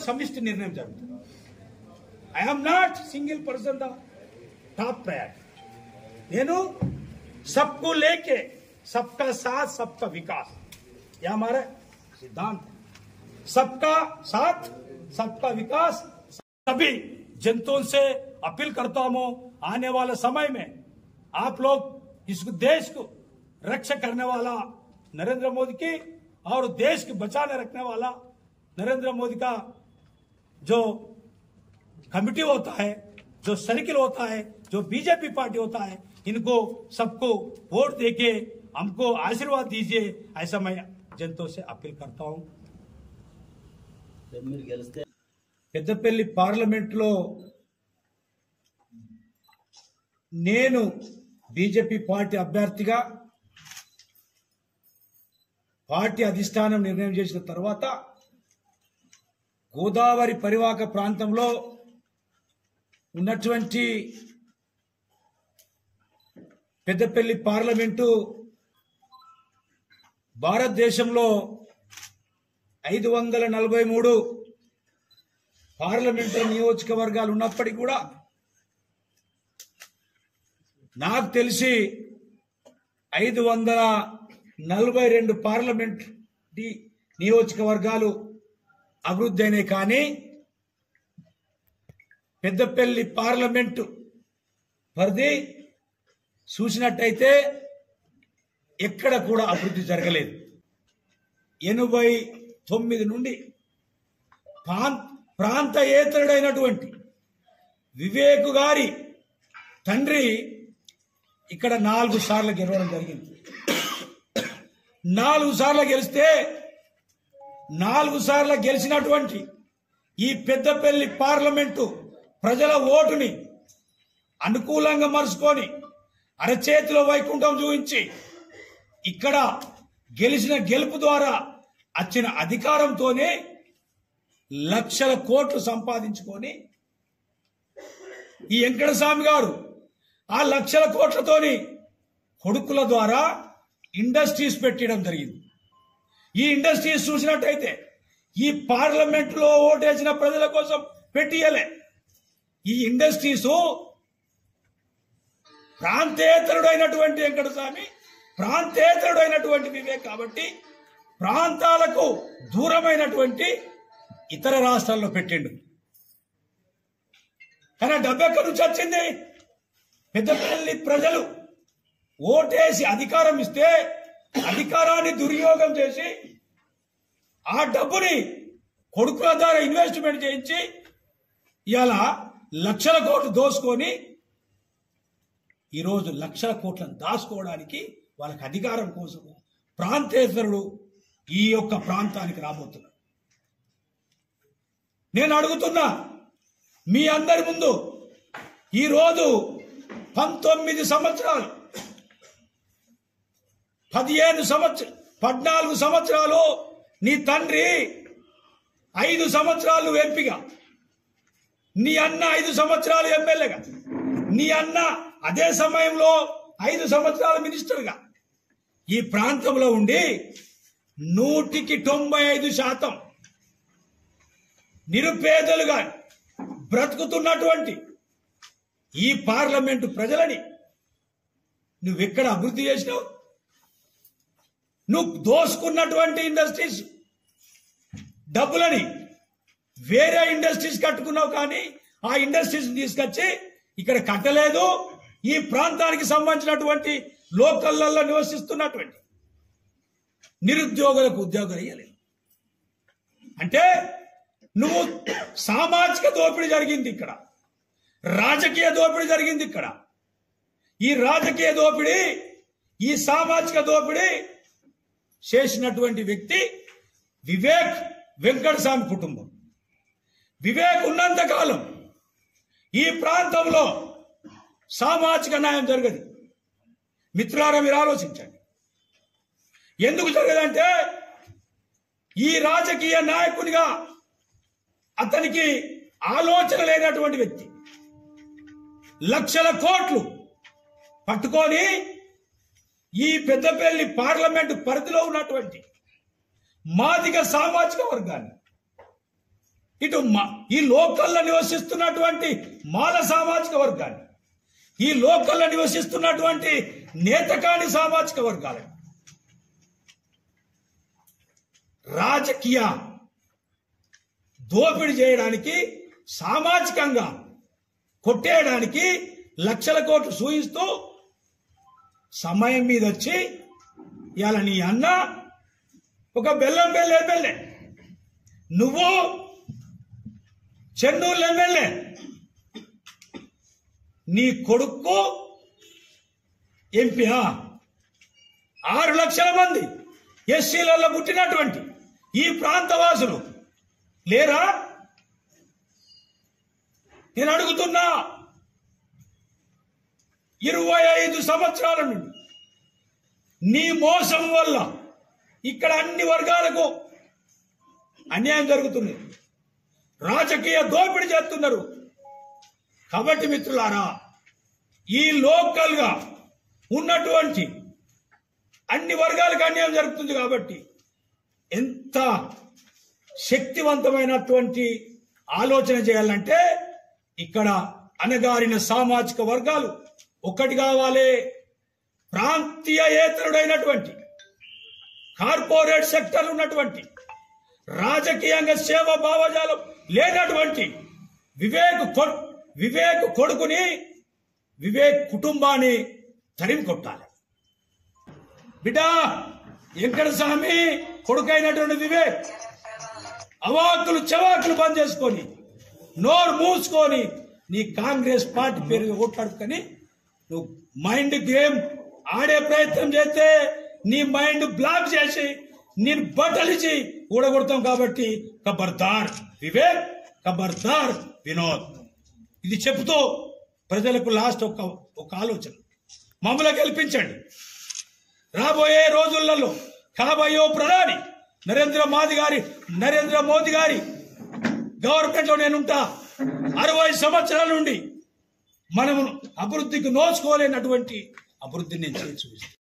సమిష్టి నిర్ణయం జరుగుతుంది. I am not single person the top priority. నేను सबको लेके सबका साथ सबका विकास, यह हमारा सिद्धांत है. सबका साथ सबका विकास. सभी जनताओं से अपील करता हूं, आने वाले समय में आप लोग इस देश को रक्षा करने वाला नरेंद्र मोदी की और देश को बचाने रखने वाला नरेंद्र मोदी का जो कमिटी होता है, जो सर्किल होता है, जो बीजेपी पार्टी होता है, इनको सबको वोट देके हमको आशीर्वाद दीजिए, ऐसा मैं जनता से अपील करता हूं. పెద్దపల్లి పార్లమెంట్ లో నేను బీజేపీ పార్టీ అభ్యర్థిగా పార్టీ అధిష్టానం నిర్ణయం చేసిన తర్వాత గోదావరి పరివాహక ప్రాంతంలో ఉన్నటువంటి పెద్దపల్లి పార్లమెంటు భారతదేశంలో 543 పార్లమెంటరీ నియోజకవర్గాలు ఉన్నప్పటికీ కూడా నాకు తెలిసి 542 పార్లమెంట్ నియోజకవర్గాలు అభివృద్ధి అయినాయి. కానీ పెద్దపల్లి పార్లమెంటు పరిధి చూసినట్టయితే ఎక్కడ కూడా అభివృద్ధి జరగలేదు. 89 నుండి ప్రాంతయేతరుడైనటువంటి వివేక్ గారి తండ్రి ఇక్కడ 4 సార్లు గెలవడం జరిగింది. 4 సార్లు గెలిస్తే 4 సార్లు గెలిచినటువంటి ఈ పెద్దపల్లి పార్లమెంటు ప్రజల ఓటుని అనుకూలంగా మరుచుకొని అరచేతిలో వైకుంఠం చూపించి ఇక్కడ గెలిచిన గెలుపు ద్వారా వచ్చిన అధికారంతోనే లక్షల కోట్లు సంపాదించుకొని ఈ వెంకటస్వామి గారు ఆ లక్షల కోట్లతోని కొడుకుల ద్వారా ఇండస్ట్రీస్ పెట్టడం జరిగింది. ఈ ఇండస్ట్రీస్ చూసినట్టయితే ఈ పార్లమెంట్ లో ఓటేసిన ప్రజల కోసం పెట్టియలే. ఈ ఇండస్ట్రీస్ ప్రాంతేతరుడైనటువంటి వెంకటస్వామి, ప్రాంతేతరుడైనటువంటి వివేక్ కాబట్టి ప్రాంతాలకు దూరమైనటువంటి ఇతర రాష్ట్రాల్లో పెట్టిండు. కానీ డబ్బు ఎక్కడి నుంచి వచ్చింది? పెద్దపల్లి ప్రజలు ఓటేసి అధికారం ఇస్తే అధికారాన్ని దుర్యోగం చేసి ఆ డబ్బుని కొడుకుల ద్వారా ఇన్వెస్ట్మెంట్ చేయించి ఇవాళ లక్షల కోట్లు దోసుకొని ఈరోజు లక్షల కోట్లను దాచుకోవడానికి వాళ్ళకి అధికారం కోసం ప్రాంతేతరుడు ఈ యొక్క ప్రాంతానికి రాబోతున్నాడు. నేను అడుగుతున్నా మీ అందరి ముందు, ఈరోజు 19 సంవత్సరాలు 14 సంవత్సరాలు నీ తండ్రి 5 సంవత్సరాలు ఎంపీగా, నీ అన్న 5 సంవత్సరాలు ఎమ్మెల్యేగా, నీ అన్న అదే సమయంలో 5 సంవత్సరాలు మినిస్టర్గా ఈ ప్రాంతంలో ఉండి 195% నిరుపేదలుగా బ్రతుకుతున్నటువంటి ఈ పార్లమెంటు ప్రజలని నువ్వెక్కడ అభివృద్ధి చేసినావు? నువ్వు దోసుకున్నటువంటి ఇండస్ట్రీస్ డబ్బులని వేరే ఇండస్ట్రీస్ కట్టుకున్నావు, కానీ ఆ ఇండస్ట్రీస్ తీసుకొచ్చి ఇక్కడ కట్టలేదు. ఈ ప్రాంతానికి సంబంధించినటువంటి లోకల్లో నివసిస్తున్నటువంటి నిరుద్యోగులకు ఉద్యోగాలు ఇవ్వలేదు. అంటే నువ్వు సామాజిక దోపిడీ జరిగింది ఇక్కడ, రాజకీయ దోపిడీ జరిగింది ఇక్కడ. ఈ రాజకీయ దోపిడీ, ఈ సామాజిక దోపిడీ చేసినటువంటి వ్యక్తి వివేక్ వెంకటస్వామి కుటుంబం. వివేక్ ఉన్నంత కాలం ఈ ప్రాంతంలో సామాజిక న్యాయం జరగదు. మిత్రులారా, మీరు ఆలోచించండి. ఎందుకు జరగదంటే ఈ రాజకీయ నాయకునిగా అతనికి ఆలోచన లేనటువంటి వ్యక్తి లక్షల కోట్లు పట్టుకొని ఈ పెద్దపల్లి పార్లమెంటు పరిధిలో ఉన్నటువంటి మాదిగ సామాజిక వర్గాన్ని, ఇటు ఈ లోకల్లో నివసిస్తున్నటువంటి మాల సామాజిక వర్గాన్ని, ఈ లోకల్లో నివసిస్తున్నటువంటి నేతకాని సామాజిక వర్గాలను రాజకీయ దోపిడీ చేయడానికి, సామాజికంగా కొట్టేయడానికి లక్షల కోట్లు సూయిస్తూ సమయం మీద వచ్చి ఇవాళ నీ అన్న ఒక బెల్లం బెల్లి ఎమ్మెల్యే, నువ్వు చెన్నూరు ఎమ్మెల్యే, నీ కొడుకు ఎంపీ. 6 లక్షల మంది ఎస్సీలలో పుట్టినటువంటి ఈ ప్రాంతవాసులు లేరా? నేను అడుగుతున్నా. 25 సంవత్సరాల నుండి నీ మోసం వల్ల ఇక్కడ అన్ని వర్గాలకు అన్యాయం జరుగుతుంది, రాజకీయ దోపిడీ చేస్తున్నారు. కాబట్టి మిత్రులారా, ఈ లోకల్ గా ఉన్నటువంటి అన్ని వర్గాలకు అన్యాయం జరుగుతుంది. కాబట్టి ఎంత శక్తివంతమైనటువంటి ఆలోచన చేయాలంటే ఇక్కడ అణగారిన సామాజిక వర్గాలు ఒకటి కావాలి. ప్రాంతీయేతరుడైనటువంటి కార్పొరేట్ సెక్టర్ ఉన్నటువంటి రాజకీయంగా సేవా భావజాలం లేనటువంటి వివేక్ కొడుకుని, వివేక్ కుటుంబాన్ని తరిమి కొట్టాలి. బిడ్డా వెంకటస్వామి కొడుకైనటువంటి వివేక్ అవాకులు చవాకులు బంద్ చేసుకొని, నోరు మూసుకొని నీ కాంగ్రెస్ పార్టీ పేరు ఓట్లాడుకొని నువ్వు మైండ్ గేమ్ ఆడే ప్రయత్నం చేస్తే నీ మైండ్ బ్లాక్ చేసి నేను బట్టలిచి ఊడగొడతాం. కాబట్టి ఖబర్దార్ వివేక్, ఖబర్దార్ వినోద్. ఇది చెబుతూ ప్రజలకు లాస్ట్ ఒక ఆలోచన, మమ్మల్ని గెలిపించండి. రాబోయే రోజులలో కాబోయే ప్రధాని నరేంద్ర మోదీ గారి గవర్నమెంట్ లో నేనుంటా. 60 సంవత్సరాల నుండి మనము అభివృద్ధికి నోచుకోలేనటువంటి అభివృద్ధిని నేను చేసి చూపిస్తాను.